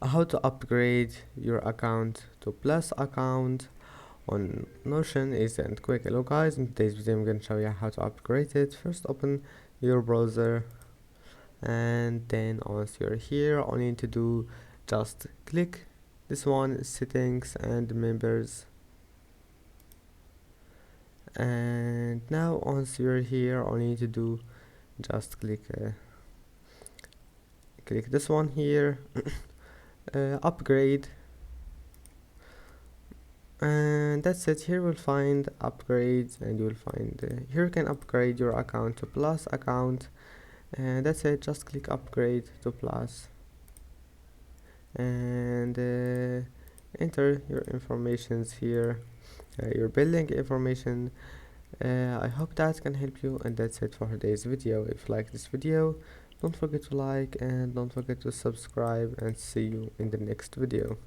how to upgrade your account to plus account on Notion easy and quick. Hello guys, in today's video I'm going to show you how to upgrade it. First open your browser, and then once you're here all you need to do just click this one, settings and members. And now once you're here all you need to do just click this one here, upgrade, and that's it. Here we'll find upgrades, and you'll find here you can upgrade your account to plus account, and that's it. Just click upgrade to plus, and enter your informations here, your billing information. I hope that can help you, and that's it for today's video. If you like this video, don't forget to like and don't forget to subscribe, and see you in the next video.